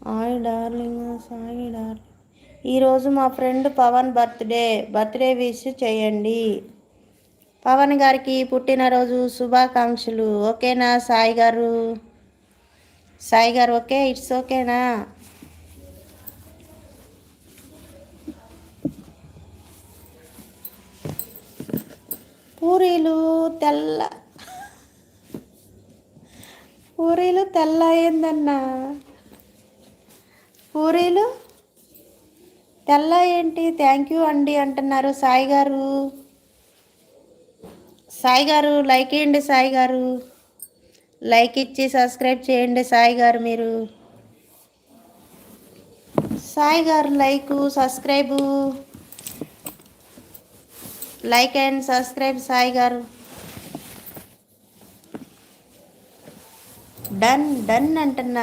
Hi darling, Sai darling. ఈరోజు మా friend Pawan birthday wish చేయండి. పవన్ గారికి పుట్టినరోజు శుభాకాంక్షలు. ఓకేనా సాయి గారు? సాయి గారు ఓకే, ఇట్స్ ఓకేనా? పూరీలు తెల్ల పూరీలు తెల్ల అయిందన్నా. పూరీలు తెల్ల ఏంటి? థ్యాంక్ యూ అండి అంటున్నారు సాయి గారు. సాయి గారు లైక్ ఇవ్వండి. సాయి గారు లైక్ ఇచ్చి సబ్స్క్రైబ్ చేయండి. సాయి గారు మీరు సాయి గారు లైక్ అండ్ సబ్స్క్రైబ్ సాయి గారు. డన్ డన్ అంటున్నారు.